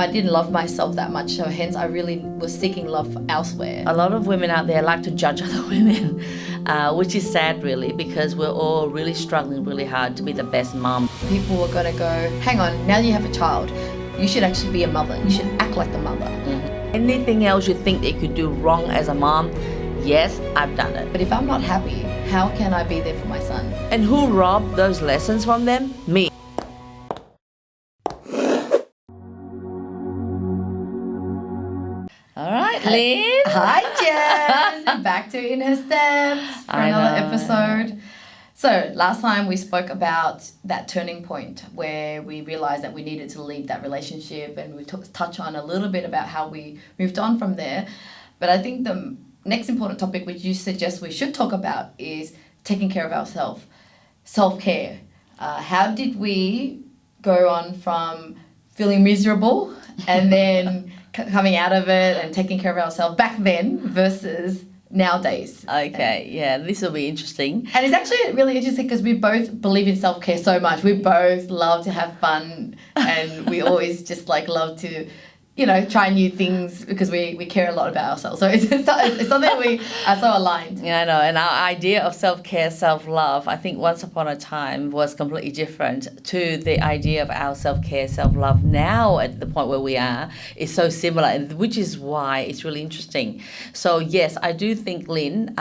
I didn't love myself that much, so hence I really was seeking love elsewhere. A lot of women out there like to judge other women, which is sad really, because we're all really struggling really hard to be the best mom. People are going to go, hang on, now you have a child, you should actually be a mother, you should act like the mother. Anything else you think that you could do wrong as a mom, yes, I've done it. But if I'm not happy, how can I be there for my son? And who robbed those lessons from them? Me. All right, Lynn. Hi, Jen. Back to In Her Steps for another episode. So last time we spoke about that turning point where we realized that we needed to leave that relationship, and we touch on a little bit about how we moved on from there. But I think the next important topic which you suggest we should talk about is taking care of ourselves, self-care. How did we go on from feeling miserable and then coming out of it and taking care of ourselves back then versus nowadays? Okay, yeah, this will be interesting. And it's actually really interesting because we both believe in self-care so much. We both love to have fun, and we always just love to, try new things because we care a lot about ourselves. So it's something we are so aligned. Yeah, I know. And our idea of self-care, self-love, I think once upon a time was completely different to the idea of our self-care, self-love now at the point where we are is so similar, and which is why it's really interesting. So yes, I do think, Lynn,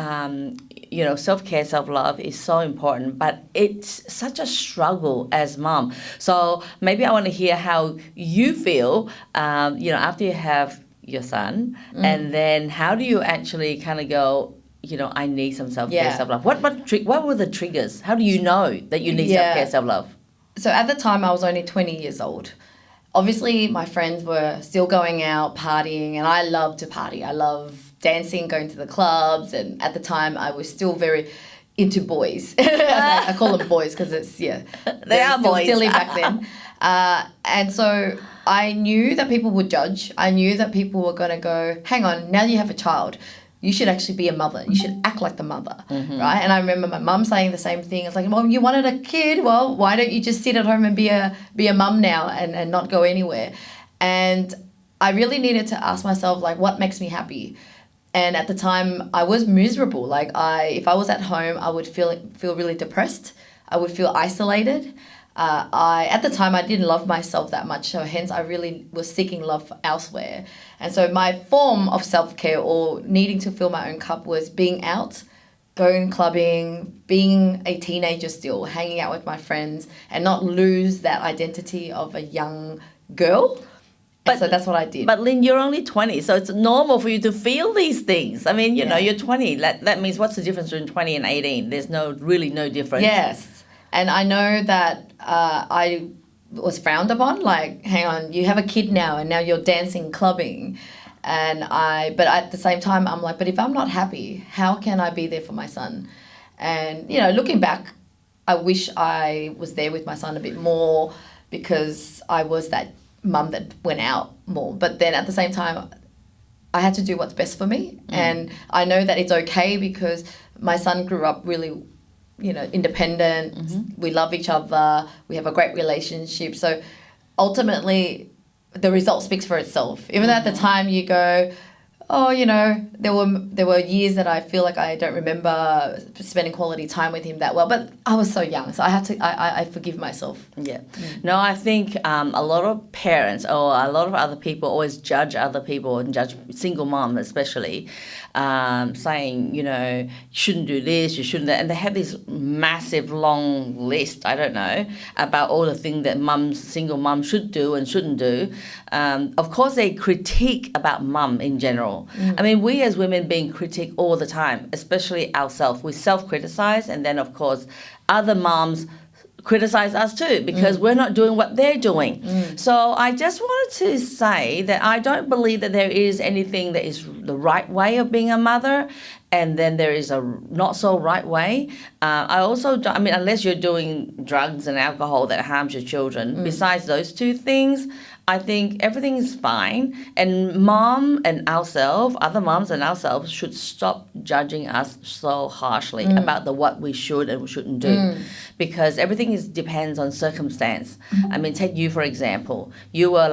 self-care, self-love is so important, but it's such a struggle as mom. So maybe I want to hear how you feel, after you have your son, and then how do you actually kind of go, I need some self-care, self-love. What were the triggers? How do you know that you need self-care, self-love? So at the time, I was only 20 years old. Obviously, my friends were still going out, partying, and I love to party. I love dancing, going to the clubs, and at the time, I was still very into boys. I call them boys because they are boys. Silly back then. And so I knew that people would judge. I knew that people were going to go, hang on, now you have a child, you should actually be a mother. You should act like the mother, right? And I remember my mum saying the same thing. It's like, well, you wanted a kid. Well, why don't you just sit at home and be a mum now and not go anywhere? And I really needed to ask myself, what makes me happy? And at the time, I was miserable. If I was at home, I would feel really depressed. I would feel isolated. At the time, I didn't love myself that much, so hence I really was seeking love elsewhere. And so my form of self-care or needing to fill my own cup was being out, going clubbing, being a teenager still, hanging out with my friends, and not lose that identity of a young girl. So that's what I did. But Lynn, you're only 20, so it's normal for you to feel these things. I mean, you're 20. That means what's the difference between 20 and 18? There's no difference. Yes. And I know that I was frowned upon. Hang on, you have a kid now, and now you're dancing, clubbing. But at the same time, I'm like, but if I'm not happy, how can I be there for my son? And, looking back, I wish I was there with my son a bit more because I was that mum that went out more. But then at the same time, I had to do what's best for me. And I know that it's okay because my son grew up really, independent. We love each other. We have a great relationship. So ultimately, the result speaks for itself. Even though at the time you go, oh, there were years that I feel like I don't remember spending quality time with him that well. But I was so young, so I forgive myself. Yeah. No, I think a lot of parents or a lot of other people always judge other people and judge single mom especially, saying, you shouldn't do this, you shouldn't that. And they have this massive long list, I don't know, about all the things that single mums should do and shouldn't do. Of course, they critique about mum in general. I mean, we as women being critiqued all the time, especially ourselves. We self-criticize, and then, of course, other moms criticize us too because we're not doing what they're doing. So I just wanted to say that I don't believe that there is anything that is the right way of being a mother, and then there is a not so right way. I also don't, unless you're doing drugs and alcohol that harms your children, besides those two things, I think everything is fine. And mom and ourselves, other moms and ourselves, should stop judging us so harshly about what we should and shouldn't do. Because everything depends on circumstance. I mean, take you, for example. You were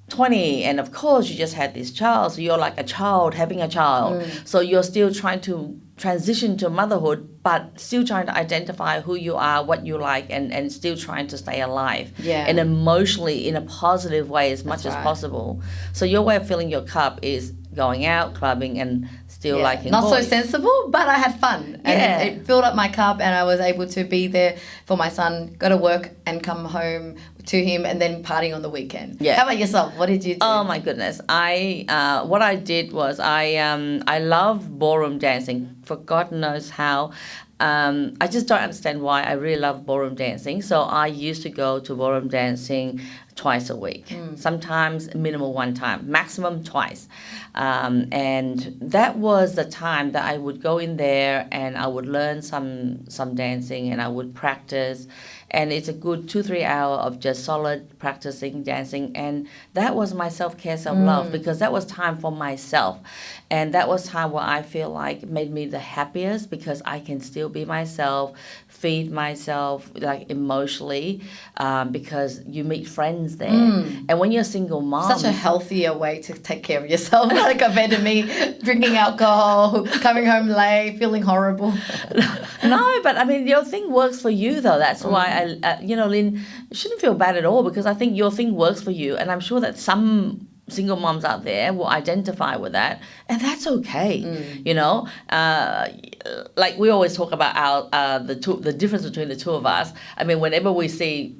20, and of course you just had this child, so you're like a child having a child. So you're still trying to transition to motherhood, but still trying to identify who you are, what you like, and still trying to stay alive. Yeah. And emotionally in a positive way as much as possible. So your way of filling your cup is going out, clubbing, and still liking not boys. so sensible, but I had fun. And it filled up my cup, and I was able to be there for my son, go to work and come home to him, and then partying on the weekend. Yeah. How about yourself? What did you do? Oh my goodness. What I did was I love ballroom dancing for God knows how. I just don't understand why I really love ballroom dancing. So I used to go to ballroom dancing twice a week, sometimes minimal one time, maximum twice. And that was the time that I would go in there and I would learn some dancing and I would practice. And it's a good 2-3 hours of just solid practicing dancing. And that was my self-care, self-love, because that was time for myself. And that was time where I feel like it made me the happiest because I can still be myself, feed myself like emotionally, because you meet friends there. And when you're a single mom, such a healthier way to take care of yourself, like compared to me drinking alcohol, coming home late, feeling horrible. No, but I mean your thing works for you though. That's why Lynn, you shouldn't feel bad at all because I think your thing works for you, and I'm sure that some single moms out there will identify with that, and that's okay. Like we always talk about the difference between the two of us. I mean, whenever we see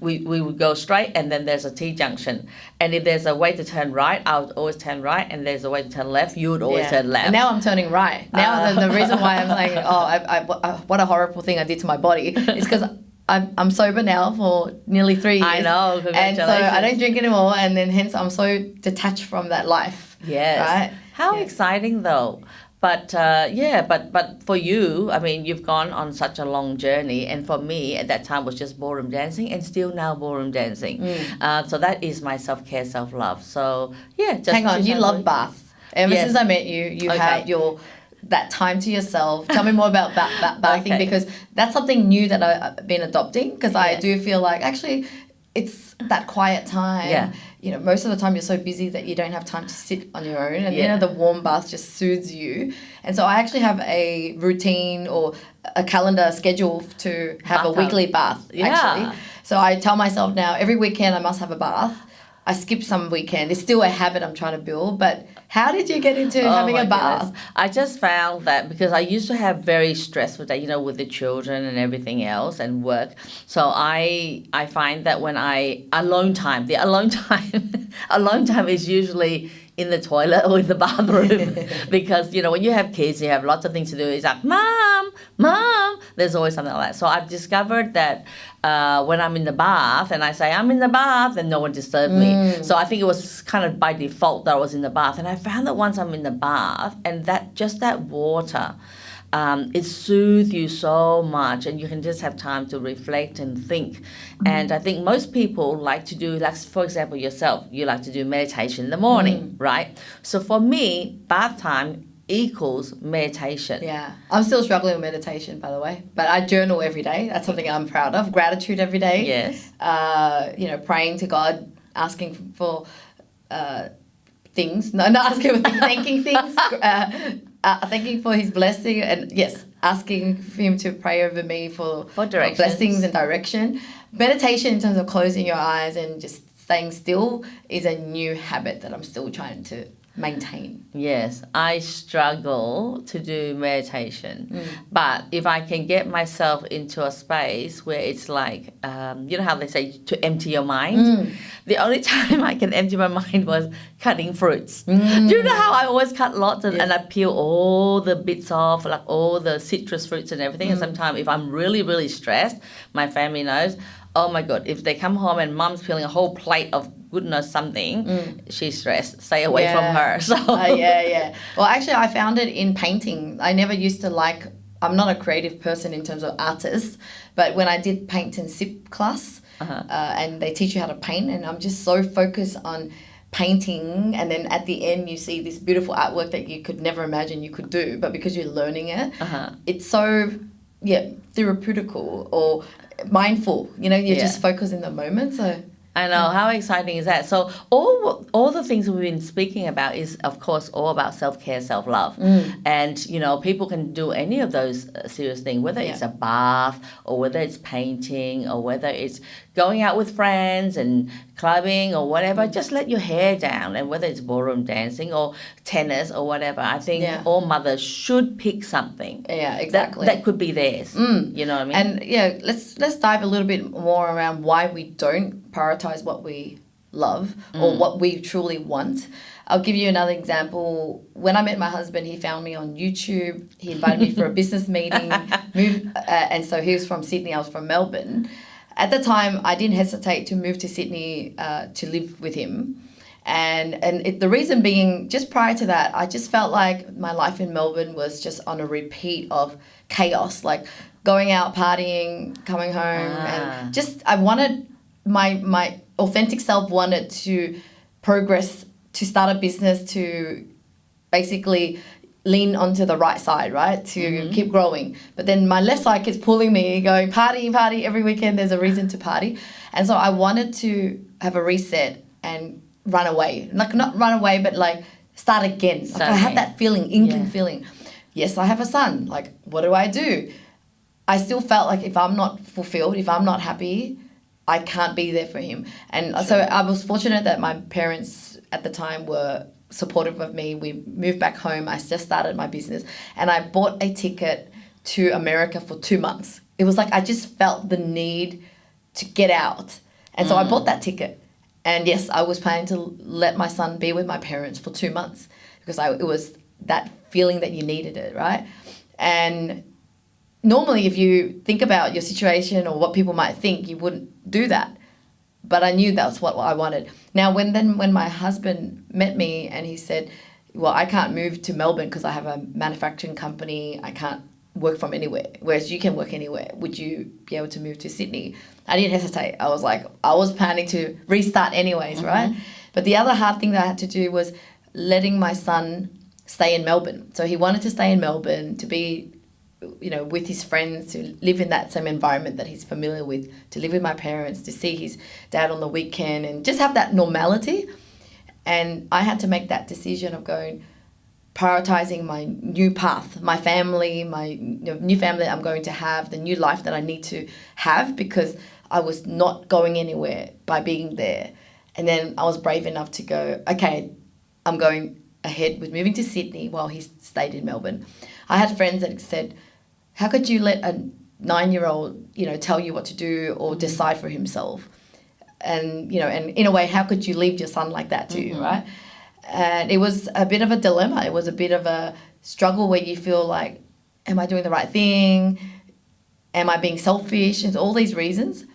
we would go straight and then there's a T-junction, and if there's a way to turn right, I would always turn right, and there's a way to turn left, you would always turn left. And now I'm turning right. Now the reason why I'm like, what a horrible thing I did to my body is because I'm sober now for nearly 3 years. I know, and so I don't drink anymore, and then hence I'm so detached from that life. Yes. Right? How exciting though. But but for you, I mean, you've gone on such a long journey, and for me at that time was just ballroom dancing, and still now ballroom dancing. So that is my self-care, self-love. So just hang on, you love bath. Ever since I met you, you have that time to yourself. Tell me more about bathing because that's something new that I've been adopting because I do feel like actually it's that quiet time. Yeah. Most of the time you're so busy that you don't have time to sit on your own, and the warm bath just soothes you. And so I actually have a routine or a calendar schedule to have a weekly bath. Actually, so I tell myself now every weekend I must have a bath. I skip some weekend. It's still a habit I'm trying to build. But how did you get into having a bath? Goodness. I just found that because I used to have very stressful day, with the children and everything else and work. So I find that when alone time is usually in the toilet or in the bathroom because, when you have kids, you have lots of things to do. It's like, Mom, there's always something like that. So I've discovered that when I'm in the bath and I say, I'm in the bath, and no one disturbs me. So I think it was kind of by default that I was in the bath. And I found that once I'm in the bath and that water, it soothes you so much, and you can just have time to reflect and think. And I think most people like to do, like for example yourself, you like to do meditation in the morning, right? So for me, bath time equals meditation. Yeah. I'm still struggling with meditation, by the way, but I journal every day. That's something I'm proud of. Gratitude every day. Yes. Praying to God, asking for things. No, not asking for things, thanking things. Thanking for his blessing, and asking for him to pray over me for blessings and direction. Meditation in terms of closing your eyes and just staying still is a new habit that I'm still trying to maintain. Yes, I struggle to do meditation, but if I can get myself into a space where it's like, how they say to empty your mind, the only time I can empty my mind was cutting fruits. Do you know how I always cut lots and I peel all the bits off, like all the citrus fruits and everything, and sometimes if I'm really, really stressed, my family knows, oh my God, if they come home and Mom's peeling a whole plate of goodness something, she's stressed. Stay away from her. So Well, actually, I found it in painting. I never used to I'm not a creative person in terms of artist, but when I did paint and sip class, and they teach you how to paint, and I'm just so focused on painting, and then at the end you see this beautiful artwork that you could never imagine you could do, but because you're learning it, it's so therapeutical or mindful, you just focus in the moment. So I know. How exciting is that? So all the things we've been speaking about is, of course, all about self-care, self-love. And, you know, people can do any of those serious things, whether it's a bath or whether it's painting or whether it's going out with friends and clubbing or whatever. Just let your hair down, and whether it's ballroom dancing or tennis or whatever. I think all mothers should pick something. Yeah, exactly. That could be theirs. You know what I mean? And yeah, let's dive a little bit more around why we don't prioritize what we love or what we truly want. I'll give you another example. When I met my husband, he found me on YouTube. He invited me for a business meeting. And so he was from Sydney. I was from Melbourne. At the time, I didn't hesitate to move to Sydney to live with him. The reason being, just prior to that, I just felt like my life in Melbourne was just on a repeat of chaos, like going out partying, coming home, and just I wanted my authentic self wanted to progress, to start a business, to basically lean onto the right side, right? To keep growing. But then my left side keeps pulling me, going party, every weekend there's a reason to party. And so I wanted to have a reset and run away. Like not run away, but like start again. Like I had that feeling, inkling feeling. Yes, I have a son. Like, what do I do? I still felt like if I'm not fulfilled, if I'm not happy, I can't be there for him. And so I was fortunate that my parents at the time were supportive of me. We moved back home. I just started my business and I bought a ticket to America for 2 months. It was like I just felt the need to get out. And so I bought that ticket. And yes, I was planning to let my son be with my parents for 2 months because it was that feeling that you needed it, right? And normally if you think about your situation or what people might think, you wouldn't do that. But I knew that's what I wanted. Now, when my husband met me and he said, well, I can't move to Melbourne because I have a manufacturing company. I can't work from anywhere, whereas you can work anywhere. Would you be able to move to Sydney? I didn't hesitate. I was planning to restart anyways, right? But the other hard thing that I had to do was letting my son stay in Melbourne. So he wanted to stay in Melbourne to be, with his friends, to live in that same environment that he's familiar with, to live with my parents, to see his dad on the weekend and just have that normality. And I had to make that decision of prioritizing my new path, my family, my new family I'm going to have, the new life that I need to have, because I was not going anywhere by being there. And then I was brave enough to go, okay, I'm going ahead with moving to Sydney while he stayed in Melbourne. I had friends that said, how could you let a 9-year-old, tell you what to do or decide for himself? And, and in a way, how could you leave your son like that too, right? And it was a bit of a dilemma. It was a bit of a struggle where you feel like, am I doing the right thing? Am I being selfish? And all these reasons.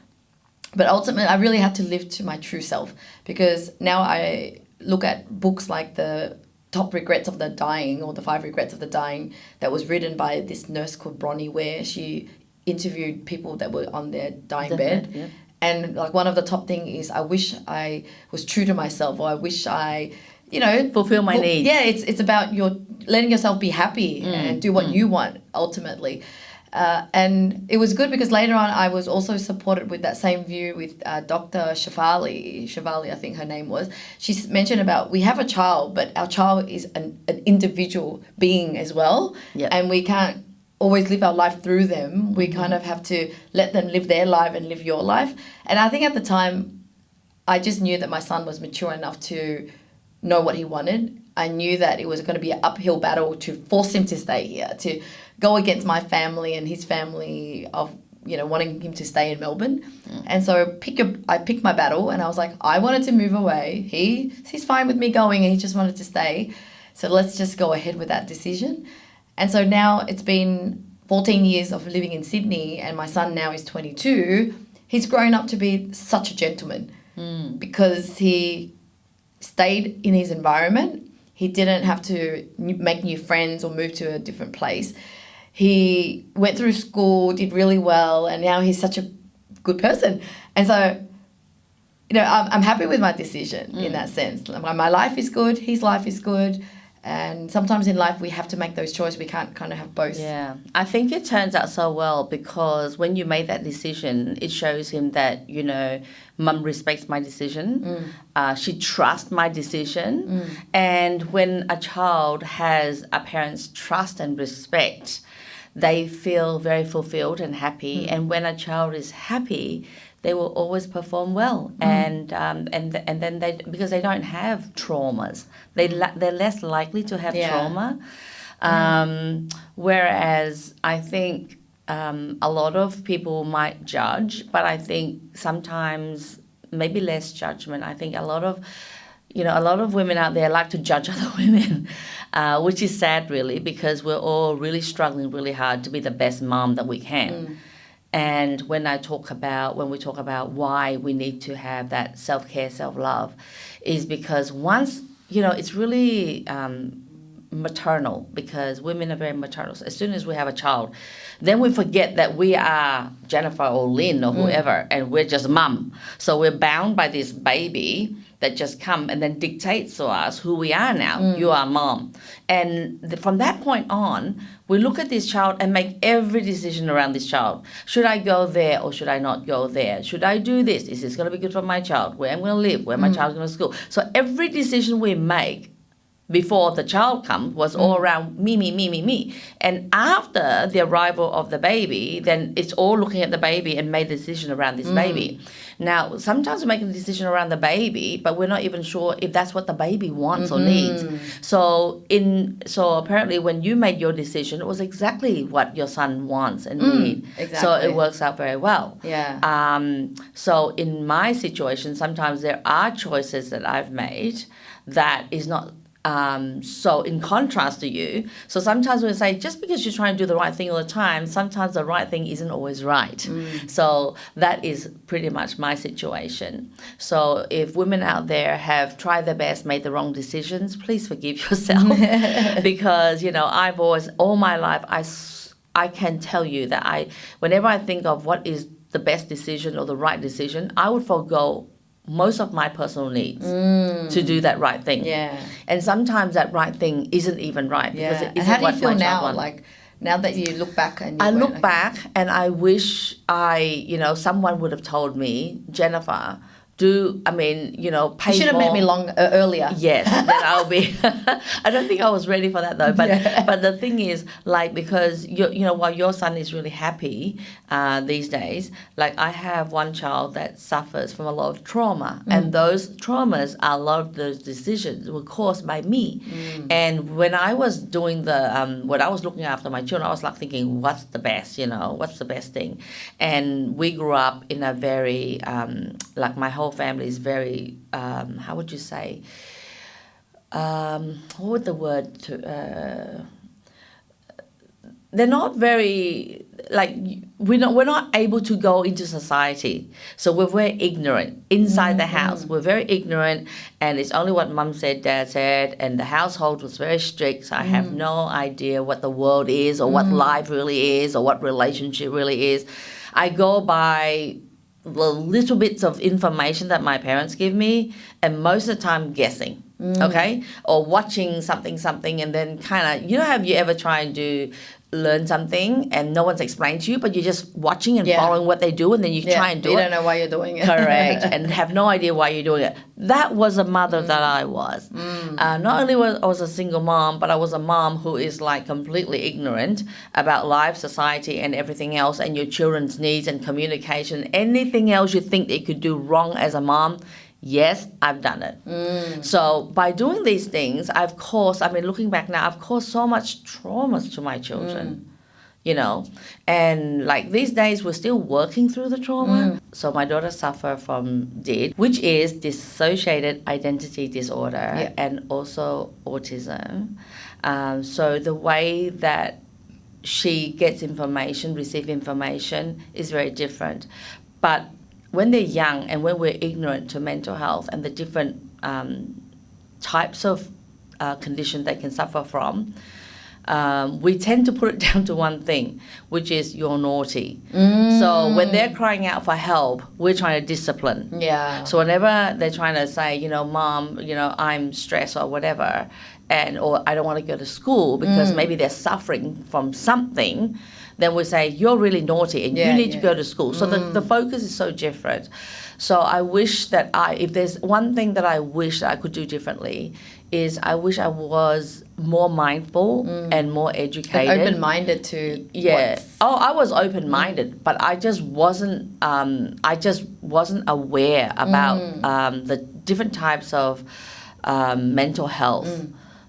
But ultimately, I really had to live to my true self, because now I look at books like the Top Regrets of the Dying, or the 5 Regrets of the Dying, that was written by this nurse called Bronnie Ware. She interviewed people that were on their dying bed. Yeah. And like one of the top thing is, I wish I was true to myself, or I wish I, fulfill my needs. Yeah, it's about letting yourself be happy and do what you want ultimately. And it was good because later on I was also supported with that same view with Dr. Shefali, I think her name was. She mentioned about, we have a child, but our child is an individual being as well. Yep. And we can't always live our life through them. We kind of have to let them live their life and live your life. And I think at the time, I just knew that my son was mature enough to know what he wanted. I knew that it was going to be an uphill battle to force him to stay here, to go against my family and his family of, wanting him to stay in Melbourne. And so I picked my battle, and I was like, I wanted to move away. He's fine with me going, and he just wanted to stay. So let's just go ahead with that decision. And so now it's been 14 years of living in Sydney, and my son now is 22. He's grown up to be such a gentleman because he stayed in his environment. He didn't have to make new friends or move to a different place. He went through school, did really well, and now he's such a good person. And so, I'm happy with my decision in that sense. My life is good, his life is good, And sometimes in life we have to make those choices. We can't kind of have both. Yeah, I think it turns out so well because when you made that decision, it shows him that, you know, mum respects my decision. She trusts my decision. And when a child has a parent's trust and respect, they feel very fulfilled and happy. And when a child is happy, they will always perform well, and then they, because they don't have traumas, they're less likely to have trauma. Whereas I think a lot of people might judge, but I think sometimes maybe less judgment. I think a lot of women out there like to judge other women, which is sad really, because we're all really struggling really hard to be the best mom that we can. And when we talk about why we need to have that self-care, self-love, is because once, you know, it's really maternal, because women are very maternal. So as soon as we have a child, then we forget that we are Jennifer or Lynn or whoever, and we're just mum. So we're bound by this baby that just come and then dictates to us who we are now. You are mom. And from that point on, we look at this child and make every decision around this child. Should I go there or should I not go there? Should I do this? Is this going to be good for my child? Where I'm going to live? Where my child's going to school? So every decision we make before the child comes was all around me. And after the arrival of the baby, then it's all looking at the baby and made a decision around this baby. Now, sometimes we make a decision around the baby, but we're not even sure if that's what the baby wants or needs. So apparently when you made your decision, it was exactly what your son wants and needs. Exactly. So it works out very well. Yeah. So in my situation, sometimes there are choices that I've made that is not so in contrast to you. So sometimes we say, just because you're trying to do the right thing all the time, sometimes the right thing isn't always right. So that is pretty much my situation. So if women out there have tried their best, made the wrong decisions, please forgive yourself. Because, you know, I've always, all my life, I can tell you that whenever I think of what is the best decision or the right decision, I would forego most of my personal needs to do that right thing. Yeah. And sometimes that right thing isn't even right because it And isn't how do you what feel my child now? wants. Like now that you look back and I look back and I wish someone would have told me, Jennifer, pay you should have more. met me earlier. Yes, then I'll be. I don't think I was ready for that though. But the thing is, like, because while your son is really happy these days, like I have one child that suffers from a lot of trauma, and those traumas, a lot of those decisions were caused by me. And when I was doing when I was looking after my children, I was like thinking, what's the best? What's the best thing? And we grew up in a very like my whole family is very how would you say what would the word they're not very, like, we're not able to go into society, so we're very ignorant inside the house. We're very ignorant, and it's only what mum said, dad said, and the household was very strict, so I have no idea what the world is or what life really is or what relationship really is. I go by the little bits of information that my parents give me, and most of the time guessing, okay? Or watching something, and then kind of, have you ever tried to learn something and no one's explained to you, but you're just watching and following what they do, and then you try and do it. You don't know why you're doing it. Correct, and have no idea why you're doing it. That was a mother that I was. Not only was I a single mom, but I was a mom who is like completely ignorant about life, society, and everything else, and your children's needs and communication. Anything else you think they could do wrong as a mom, yes, I've done it. So by doing these things, looking back now, I've caused so much trauma to my children, and like these days we're still working through the trauma. So my daughter suffered from DID, which is dissociated identity disorder, and also autism. So the way that she gets information, receive information, is very different. But when they're young and when we're ignorant to mental health and the different types of conditions they can suffer from, we tend to put it down to one thing, which is you're naughty. So when they're crying out for help, we're trying to discipline. Yeah. So whenever they're trying to say, Mom, I'm stressed or whatever, or I don't want to go to school because maybe they're suffering from something, then we say, you're really naughty and you need to go to school. So the focus is so different. So I wish that if there's one thing that I wish that I could do differently, is I wish I was more mindful and more educated. Like open-minded to I was open-minded, but I just wasn't aware about the different types of mental health.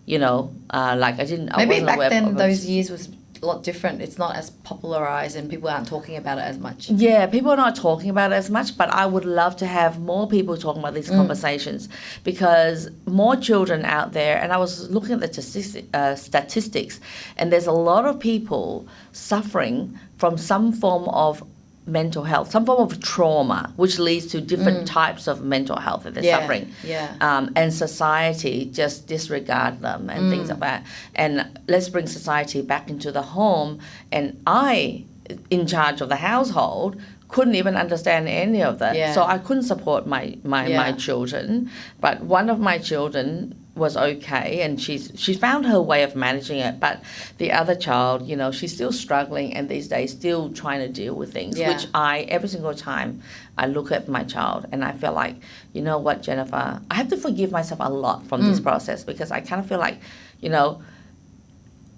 Like I didn't. Maybe I wasn't back aware then, of those years was a lot different. It's not as popularized, and people aren't talking about it as much. Yeah, people are not talking about it as much, but I would love to have more people talking about these conversations, because more children out there, and I was looking at the statistics, and there's a lot of people suffering from some form of mental health, some form of trauma, which leads to different types of mental health that they're suffering. Yeah. And society just disregard them and things like that. And let's bring society back into the home. And I, in charge of the household, couldn't even understand any of that. Yeah. So I couldn't support my children. But one of my children was okay, and she found her way of managing it, but the other child, she's still struggling, and these days still trying to deal with things, which every single time I look at my child and I feel like, you know what, Jennifer, I have to forgive myself a lot from this process, because I kind of feel like,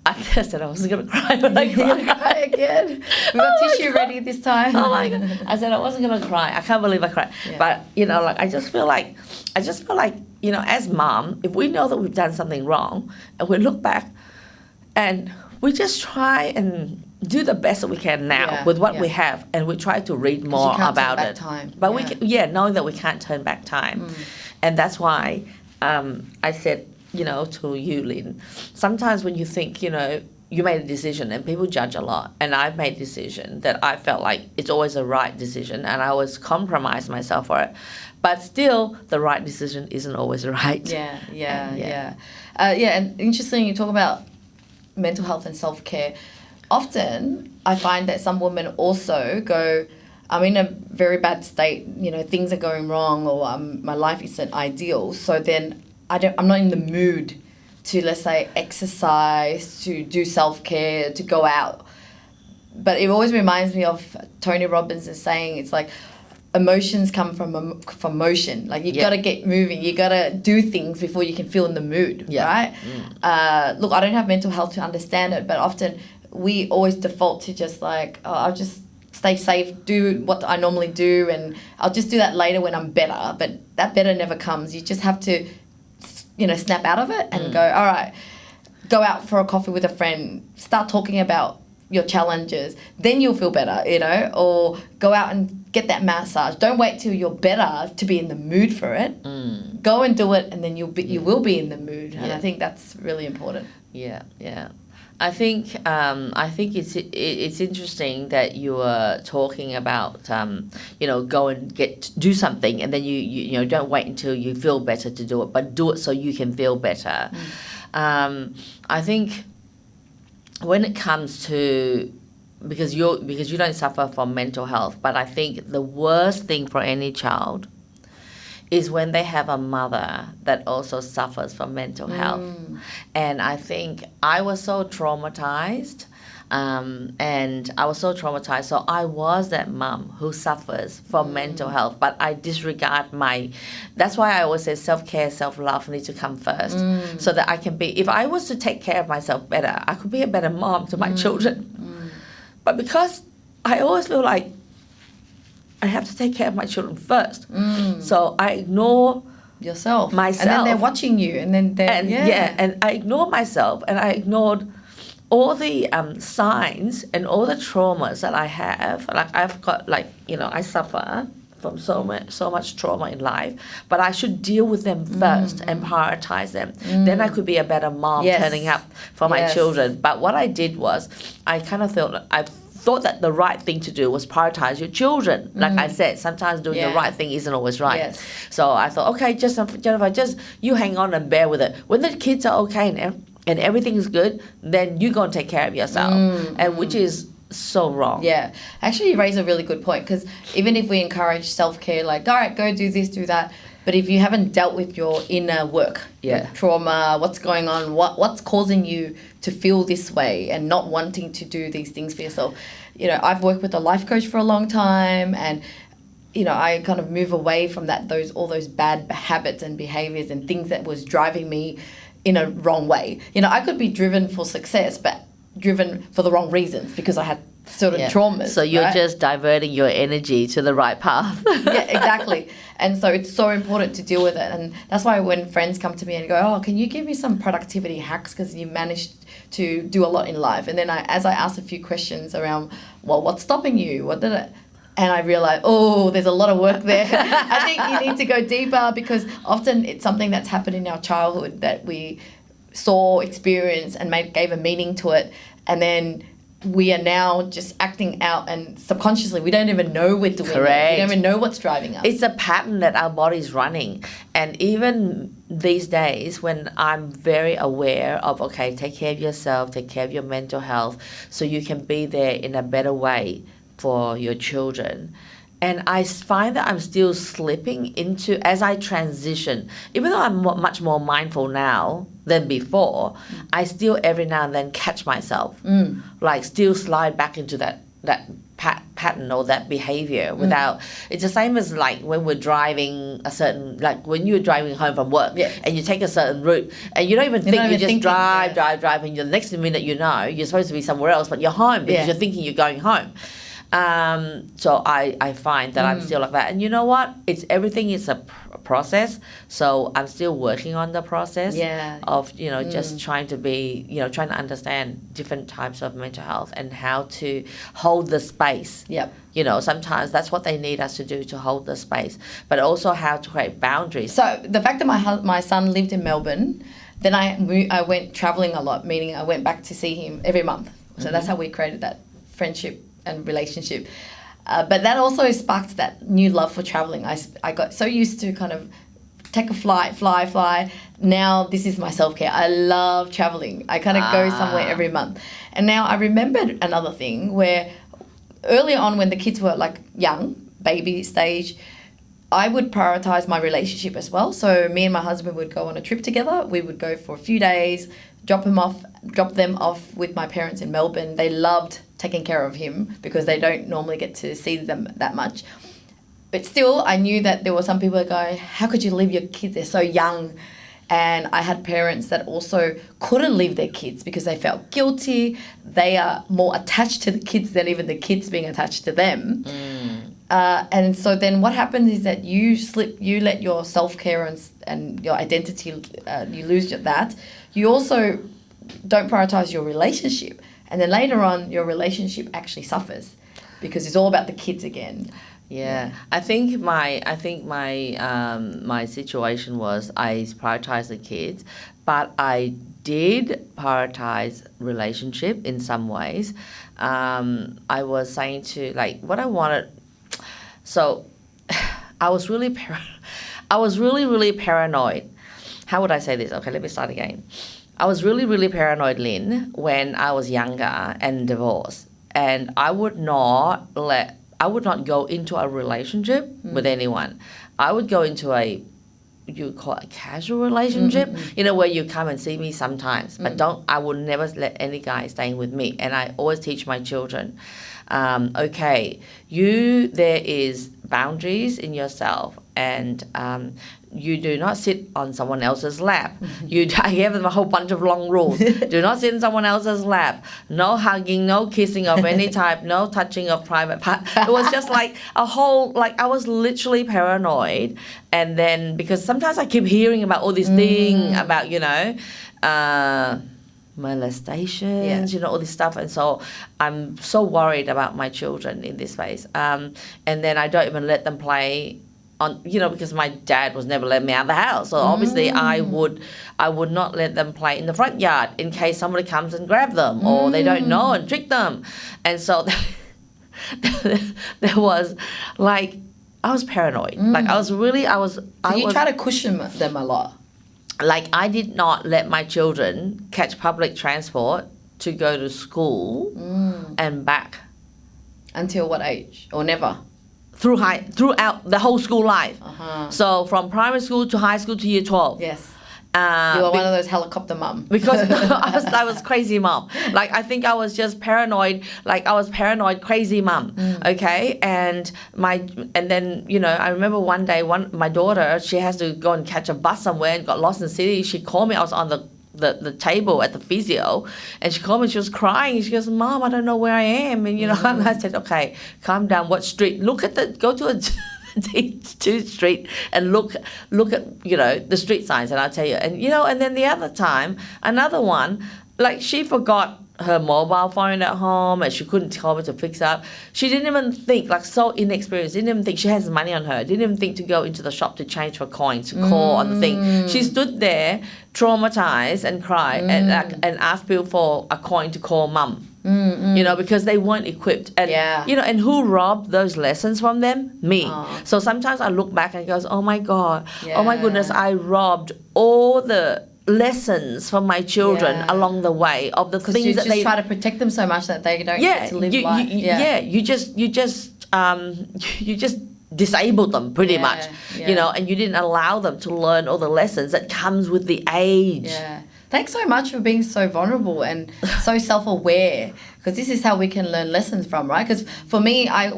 I said I wasn't going to cry, but I cry again. We got tissue ready this time. Oh my God. I said I wasn't going to cry. I can't believe I cried. Yeah. But, I just feel like, as mom, if we know that we've done something wrong and we look back and we just try and do the best that we can now with what we have, and we try to read more about it. Time. But knowing that we can't turn back time. And that's why I said, to you, Lynn, sometimes when you think, you made a decision, and people judge a lot, and I've made a decision that I felt like it's always a right decision, and I always compromise myself for it, but still the right decision isn't always right. Yeah. And interesting, you talk about mental health and self-care. Often I find that some women also go, I'm in a very bad state, things are going wrong, or my life isn't ideal, so then I'm not in the mood to, let's say, exercise, to do self-care, to go out. But it always reminds me of Tony Robbins is saying, it's like emotions come from motion. Like you got to get moving. You got to do things before you can feel in the mood, right? Look, I don't have mental health to understand it, but often we always default to just like, I'll just stay safe, do what I normally do, and I'll just do that later when I'm better. But that better never comes. You just have to snap out of it and go, all right, go out for a coffee with a friend, start talking about your challenges, then you'll feel better, or go out and get that massage. Don't wait till you're better to be in the mood for it. Go and do it, and then you will be in the mood. And I think that's really important. Yeah. I think it's interesting that you were talking about go and do something, and then you don't wait until you feel better to do it, but do it so you can feel better. I think when it comes to because you don't suffer from mental health, but I think the worst thing for any child is when they have a mother that also suffers from mental health. And I think I was so traumatized, so I was that mum who suffers from mental health, but I disregard that's why I always say self-care, self-love need to come first, so that I can if I was to take care of myself better, I could be a better mom to my children. But because I always feel like I have to take care of my children first. So I ignore myself. And then they're watching you, and then and I ignored myself, and I ignored all the signs and all the traumas that I have. Like I've got, I suffer from so much trauma in life, but I should deal with them first and prioritize them. Then I could be a better mom turning up for my children. But what I did was, I kind of thought that the right thing to do was prioritize your children. Like I said, sometimes doing the right thing isn't always right. So I thought, okay, Jennifer, just you hang on and bear with it. When the kids are okay and and everything is good, then you're going to take care of yourself, and which is so wrong. Yeah. Actually, you raise a really good point, because even if we encourage self-care, like, all right, go do this, do that, but if you haven't dealt with your inner work, your trauma, what's going on, what's causing you to feel this way and not wanting to do these things for yourself. You know, I've worked with a life coach for a long time, and you know, I kind of move away from that, all those bad habits and behaviors and things that was driving me in a wrong way. You know, I could be driven for success, but driven for the wrong reasons because I had certain traumas. So you're just diverting your energy to the right path. Yeah, exactly. And so it's so important to deal with it. And that's why when friends come to me and go, oh, can you give me some productivity hacks because you managed to do a lot in life? And then as I ask a few questions around, well, what's stopping you? And I realize, oh, there's a lot of work there. I think you need to go deeper, because often it's something that's happened in our childhood that we saw, experienced, and gave a meaning to it. And then we are now just acting out, and subconsciously we don't even know we're doing it. We don't even know what's driving us. It's a pattern that our body's running. And even these days when I'm very aware of, okay, take care of yourself, take care of your mental health so you can be there in a better way for your children. And I find that I'm still slipping into, as I transition, even though I'm much more mindful now than before, I still every now and then catch myself, like still slide back into that pattern or that behavior without, it's the same as like when we're driving like when you're driving home from work and you take a certain route and you don't even think, you just drive, and the next minute you know, you're supposed to be somewhere else, but you're home because you're thinking you're going home. So I find that I'm still like that, and you know what? Everything is a process. So I'm still working on the process of just trying to understand different types of mental health and how to hold the space. You know, sometimes that's what they need us to do, to hold the space, but also how to create boundaries. So the fact that my son lived in Melbourne, then I went traveling a lot, meaning I went back to see him every month. So that's how we created that friendship and relationship. But that also sparked that new love for traveling. I got so used to kind of take a flight, fly. Now this is my self-care. I love traveling. I kind of go somewhere every month. And now I remembered another thing where earlier on when the kids were like young, baby stage, I would prioritize my relationship as well. So me and my husband would go on a trip together. We would go for a few days, drop them off with my parents in Melbourne. They loved taking care of him because they don't normally get to see them that much. But still, I knew that there were some people that go, how could you leave your kids? They're so young. And I had parents that also couldn't leave their kids because they felt guilty. They are more attached to the kids than even the kids being attached to them. And so then what happens is that you let your self-care and your identity, you lose that. You also don't prioritize your relationship. And then later on, your relationship actually suffers because it's all about the kids again. Yeah. I think my situation was I prioritized the kids, but I did prioritize relationship in some ways. I was saying to like what I wanted. So I was really paranoid. How would I say this? Okay, let me start again. I was really paranoid, Lynn, when I was younger and divorced, and I would not go into a relationship with anyone. I would go into you call it a casual relationship, where you come and see me sometimes, but I would never let any guy staying with me. And I always teach my children, there is boundaries in yourself, and you do not sit on someone else's lap. I gave them a whole bunch of long rules. Do not sit in someone else's lap. No hugging, no kissing of any type, no touching of private part. It was just like a whole, I was literally paranoid. And then, because sometimes I keep hearing about all this thing about, molestations, all this stuff. And so I'm so worried about my children in this space. And then I don't even let them play on, because my dad was never letting me out of the house. So obviously I would not let them play in the front yard in case somebody comes and grab them or they don't know and trick them. And so there was I was paranoid. So you try to cushion them a lot. like I did not let my children catch public transport to go to school and back Until what age? Or never? throughout the whole school life. Uh-huh. So from primary school to high school to year 12. Yes. You were one of those helicopter mum. Because I was crazy mom. Like I think I was just paranoid. Like I was paranoid, crazy mom. Okay, and then I remember one day, my daughter, she has to go and catch a bus somewhere and got lost in the city. She called me. I was on the table at the physio, and she called me. She was crying. She goes, "Mom, I don't know where I am." And and I said, "Okay, calm down. What street? Go to a to street and look at the street signs, and I'll tell you." And and then the other time, another one, like she forgot her mobile phone at home and she couldn't tell me to fix up. She didn't even think, like so inexperienced, didn't even think she has money on her, didn't even think to go into the shop to change for coins, to call on the thing. She stood there traumatized and cried and asked people for a coin to call mum. Because they weren't equipped. And and who robbed those lessons from them? Me. So sometimes I look back and goes, oh my God, oh my goodness, I robbed all the lessons from my children along the way of the things that they try to protect them so much that they don't get to live life. You just disabled them pretty much, and you didn't allow them to learn all the lessons that comes with the age. Yeah. Thanks so much for being so vulnerable and so self-aware, because this is how we can learn lessons from, right? Because for me, I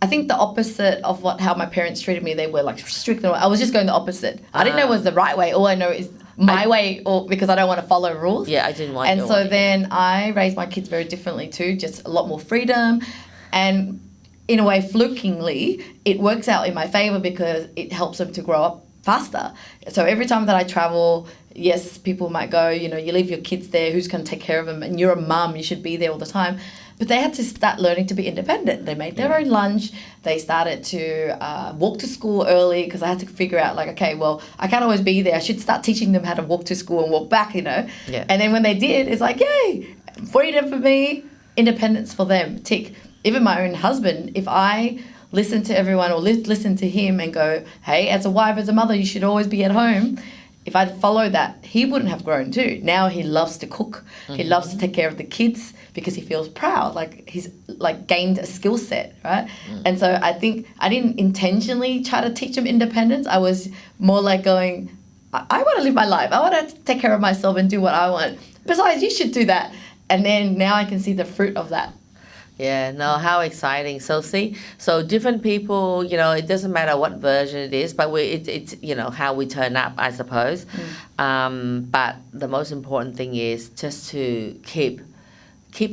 think the opposite of how my parents treated me. They were like strict. I was just going the opposite. I didn't know it was the right way. All I know is my way, or because I don't want to follow rules. Yeah, I didn't want. And so then I raised my kids very differently too. Just a lot more freedom, and in a way, flukingly, it works out in my favor because it helps them to grow up faster. So every time that I travel, yes, people might go, you leave your kids there, who's going to take care of them? And you're a mum, you should be there all the time. But they had to start learning to be independent. They made their own lunch. They started to walk to school early, because I had to figure out, like, okay, well, I can't always be there. I should start teaching them how to walk to school and walk back, Yeah. And then when they did, it's like, yay, freedom for me, independence for them. Tick. Even my own husband, if I listen to everyone or listen to him and go, hey, as a wife, as a mother, you should always be at home. If I'd followed that, he wouldn't have grown too. Now he loves to cook. He loves to take care of the kids because he feels proud, like he's like gained a skill set, right? And so I think I didn't intentionally try to teach him independence. I was more like going, I want to live my life. I want to take care of myself and do what I want. Besides, you should do that. And then now I can see the fruit of that. Yeah, no, how exciting. So different people, it doesn't matter what version it is, but it's how we turn up, I suppose. But the most important thing is just to keep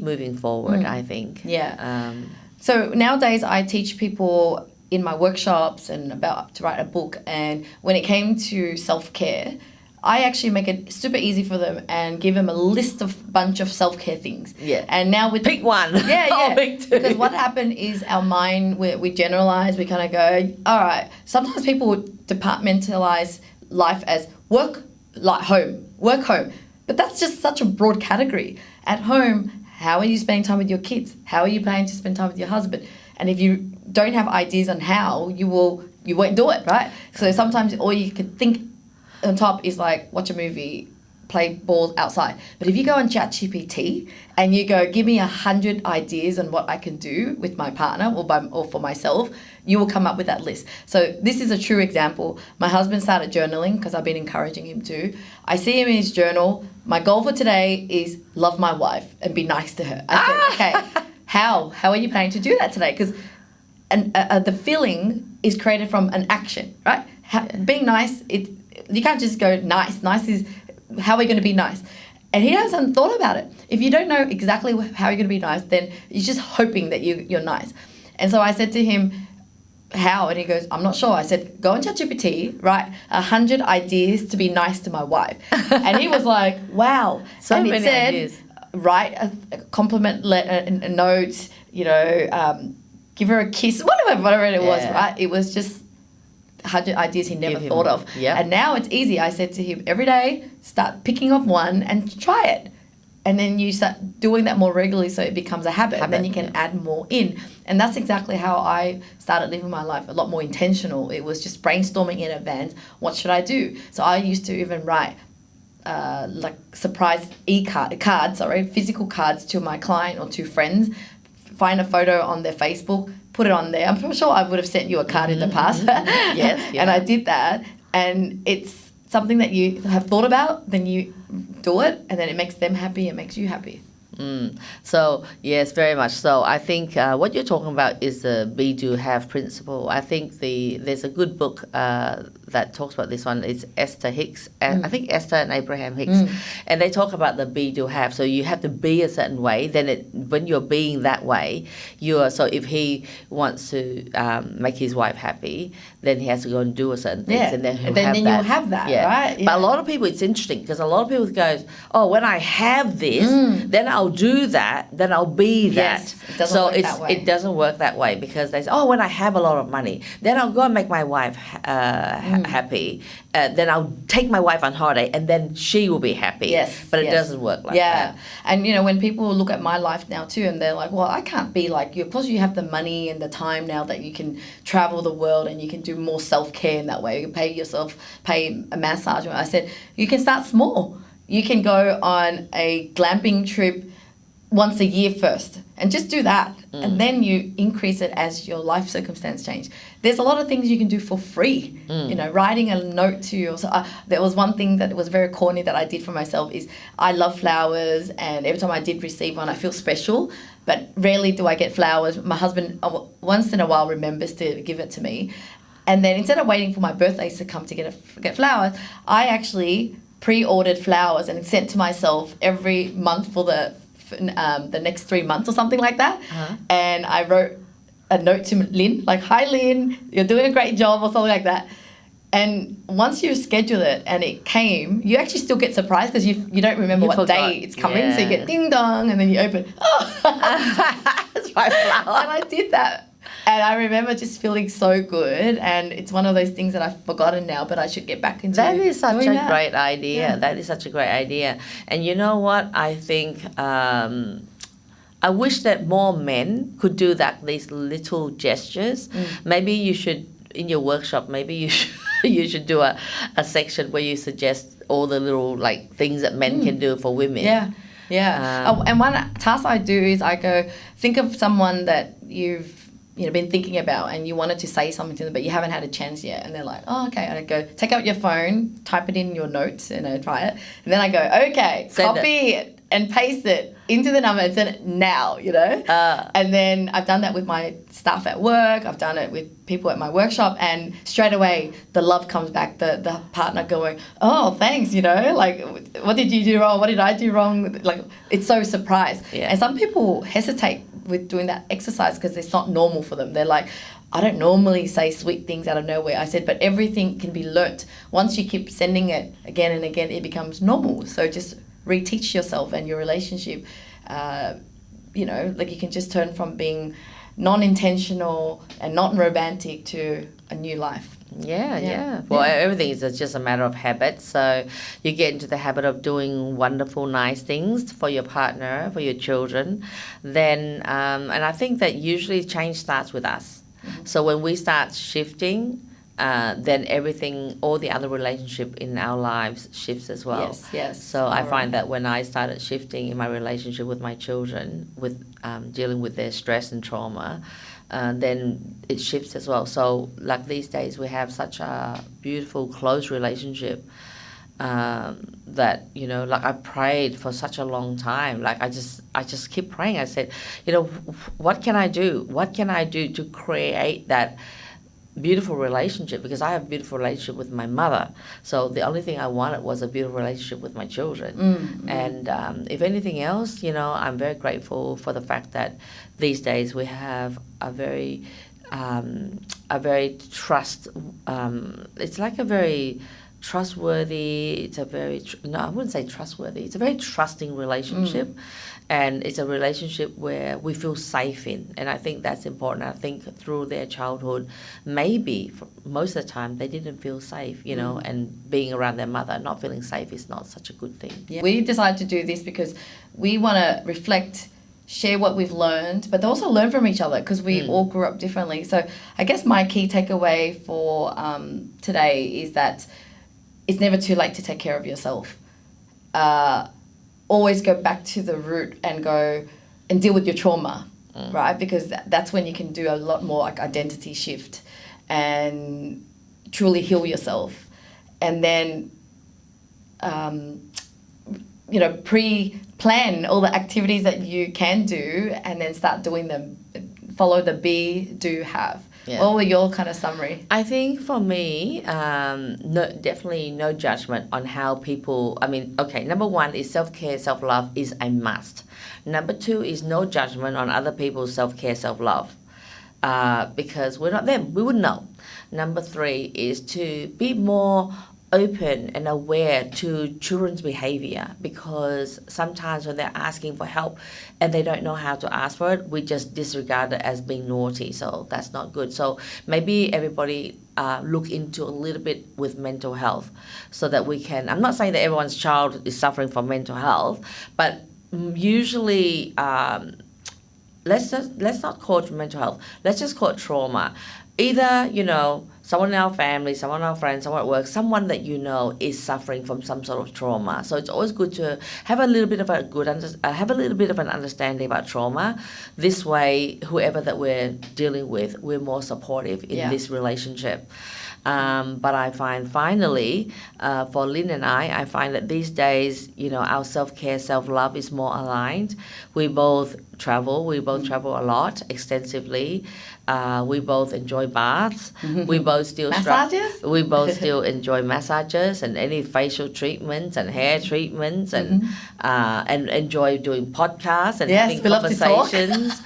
moving forward, I think. Yeah. So nowadays I teach people in my workshops and about to write a book, and when it came to self-care, I actually make it super easy for them and give them a list of bunch of self-care things. Yeah. And now with pick one. Yeah. I'll pick two. Because what happened is our mind, we generalize, we kind of go, all right, sometimes people would departmentalize life as work, like home, work, home. But that's just such a broad category. At home, how are you spending time with your kids? How are you planning to spend time with your husband? And if you don't have ideas on how, you won't do it, right? So sometimes all you could think on top is like watch a movie, play balls outside. But if you go on ChatGPT and you go, give me 100 ideas on what I can do with my partner or for myself, you will come up with that list. So this is a true example. My husband started journaling because I've been encouraging him to. I see him in his journal. My goal for today is love my wife and be nice to her. I said, okay, how are you planning to do that today? Because the feeling is created from an action, right? Being nice, you can't just go nice. Nice is, how are we going to be nice? And he hasn't thought about it. If you don't know exactly how you're going to be nice, then you're just hoping that you're nice. And so I said to him, how? And he goes, I'm not sure. I said, go on ChatGPT, write 100 ideas to be nice to my wife. And he was like, wow. So and many ideas. Write a compliment letter, a note, give her a kiss, whatever it was, right? It was just 100 ideas he never thought of. Yep. And now it's easy. I said to him, every day, start picking off one and try it. and then you start doing that more regularly, so it becomes a habit and then you can add more in. And that's exactly how I started living my life, a lot more intentional. It was just brainstorming in advance, what should I do? So I used to even write like surprise physical cards to my client or to friends, find a photo on their Facebook, put it on there. I'm sure I would have sent you a card in the past. Yes, yeah. And I did that, and it's something that you have thought about, then you do it, and then it makes them happy, it makes you happy. So, yes, very much so. I think what you're talking about is the be, do, have principle. I think there's a good book that talks about this one. It's Esther Hicks, and I think Esther and Abraham Hicks, and they talk about the be, do, have. So you have to be a certain way. Then when you're being that way, so if he wants to make his wife happy, then he has to go and do a certain things, and then you'll have that, right? Yeah. But a lot of people, it's interesting because a lot of people goes, oh, when I have this, then I'll do that, then I'll be that. Yes, it doesn't work that way. It doesn't work that way, because they say, oh, when I have a lot of money, then I'll go and make my wife happy. Then I'll take my wife on holiday, and then she will be happy. Yes, but it doesn't work like that. Yeah, and when people look at my life now too, and they're like, well, I can't be like you. Of course, you have the money and the time now that you can travel the world and you can do more self-care in that way. You can pay a massage. I said, you can start small. You can go on a glamping trip once a year first and just do that, and then you increase it as your life circumstance change. There's a lot of things you can do for free. Writing a note to yourself. There was one thing that was very corny that I did for myself is I love flowers, and every time I did receive one I feel special, but rarely do I get flowers. My husband once in a while remembers to give it to me, and then instead of waiting for my birthdays to come to get flowers, I actually pre-ordered flowers and sent to myself every month for the next 3 months or something like that. And I wrote a note to Lynn, like, hi Lynn, you're doing a great job, or something like that. And once you schedule it and it came, you actually still get surprised because you don't remember what day it's coming. So you get ding dong, and then you open, That's my flower. And I did that. And I remember just feeling so good, and it's one of those things that I've forgotten now, but I should get back into. That is such a great idea. Yeah. That is such a great idea. And you know what? I think I wish that more men could do these little gestures. Maybe you should, in your workshop, maybe you should do a section where you suggest all the little things that men can do for women. Yeah. And one task I do is I go, think of someone that you've been thinking about and you wanted to say something to them, but you haven't had a chance yet. And they're like, oh, okay. And I go, take out your phone, type it in your notes, and I try it. And then I go, okay, copy it and paste it into the number and send it now, And then I've done that with my staff at work. I've done it with people at my workshop, and straight away the love comes back, the partner going, oh, thanks, what did you do wrong? What did I do wrong? It's so surprised. Yeah. And some people hesitate with doing that exercise because it's not normal for them. They're like, I don't normally say sweet things out of nowhere. I said, but everything can be learnt. Once you keep sending it again and again, it becomes normal. So just reteach yourself and your relationship. You can just turn from being non-intentional and not romantic to a new life. Yeah. Well, everything is just a matter of habit. So you get into the habit of doing wonderful, nice things for your partner, for your children. Then, and I think that usually change starts with us. So when we start shifting, then everything, all the other relationship in our lives shifts as well. Yes. So I find that when I started shifting in my relationship with my children, with dealing with their stress and trauma, then it shifts as well. So these days we have such a beautiful, close relationship that, I prayed for such a long time. I just keep praying. I said, what can I do? What can I do to create that beautiful relationship? Because I have a beautiful relationship with my mother. So the only thing I wanted was a beautiful relationship with my children. And if anything else, I'm very grateful for the fact that these days we have a very trust, it's like a very trustworthy. It's a very no, I wouldn't say trustworthy. It's a very trusting relationship, and it's a relationship where we feel safe in. And I think that's important. I think through their childhood, maybe for most of the time they didn't feel safe, you know, and being around their mother, not feeling safe is not such a good thing. Yeah. We decided to do this because we want to reflect, share what we've learned, but also learn from each other because we all grew up differently. So I guess my key takeaway for today is that it's never too late to take care of yourself. Always go back to the root and go and deal with your trauma, right? Because that's when you can do a lot more like identity shift and truly heal yourself. And then, you know, pre-plan all the activities that you can do and then start doing them. Follow the be, do, have. Yeah. What were your kind of summary? I think for me, definitely no judgment on how people, okay, number one is self-care, self-love is a must. Number two is no judgment on other people's self-care, self-love. Because we're not them, we wouldn't know. Number three is to be more open and aware to children's behavior, because sometimes when they're asking for help and they don't know how to ask for it, we just disregard it as being naughty. So that's not good. So maybe everybody look into a little bit with mental health so that we can, I'm not saying that everyone's child is suffering from mental health, but usually let's not call it mental health, let's just call it trauma. Either, you know, someone in our family, someone in our friends, someone at work, someone that you know is suffering from some sort of trauma. So it's always good to have a little bit of an understanding about trauma. This way, whoever that we're dealing with, we're more supportive in this relationship. But I find finally, for Linh and I find that these days, you know, our self-care, self-love is more aligned. We both travel a lot, extensively. We both enjoy baths. We both still massages. We both still enjoy massages and any facial treatments and hair treatments and enjoy doing podcasts and having conversations.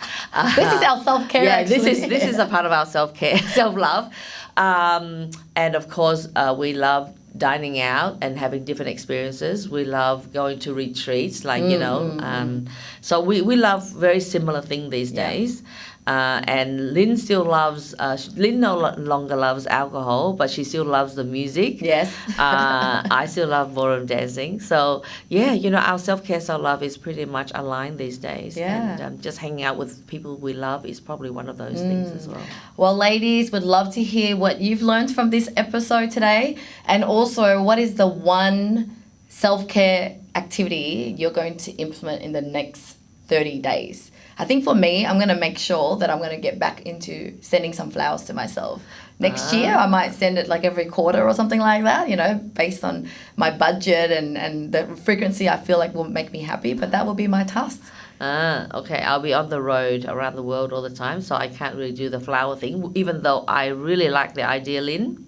This is our self-care. Yeah, this is a part of our self-care, self-love. And of course, we love dining out and having different experiences. We love going to retreats, like, you know. So we love very similar things these days. And Linh still loves, Linh no longer loves alcohol, but she still loves the music. Yes. I still love ballroom dancing. So, yeah, you know, our self-care, self-love is pretty much aligned these days. Yeah. And just hanging out with people we love is probably one of those things as well. Well, ladies, would love to hear what you've learned from this episode today. And also, what is the one self-care activity you're going to implement in the next 30 days? I think for me, I'm going to make sure that I'm going to get back into sending some flowers to myself. Next year, I might send it like every quarter or something like that, you know, based on my budget and the frequency I feel like will make me happy. But that will be my task. Okay. I'll be on the road around the world all the time, so I can't really do the flower thing, even though I really like the idea, Linh.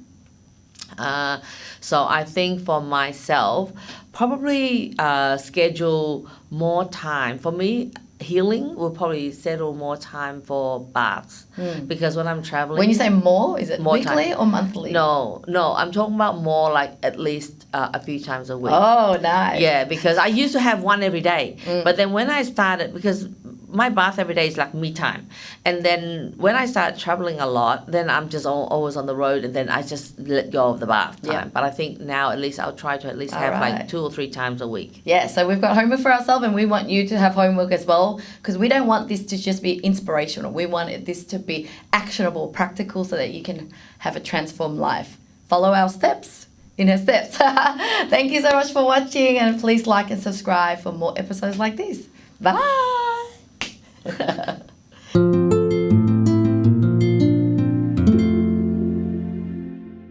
So I think for myself, probably schedule more time. For me, healing will probably settle more time for baths, because when I'm traveling. When you say more, is it more weekly time. Or monthly? No, I'm talking about more like at least a few times a week. Oh, nice. Yeah, because I used to have one every day, but then when I started, because my bath every day is like me time, and then when I started traveling a lot, then I'm just always on the road, and then I just let go of the bath time. Yeah. But I think now at least I'll try to at least have like 2 or 3 times a week. Yeah, so we've got homework for ourselves, and we want you to have homework as well, because we don't want this to just be inspirational. We want this to be actionable, practical, so that you can have a transformed life. Follow our steps. In her steps. Thank you so much for watching, and please like and subscribe for more episodes like this. Bye.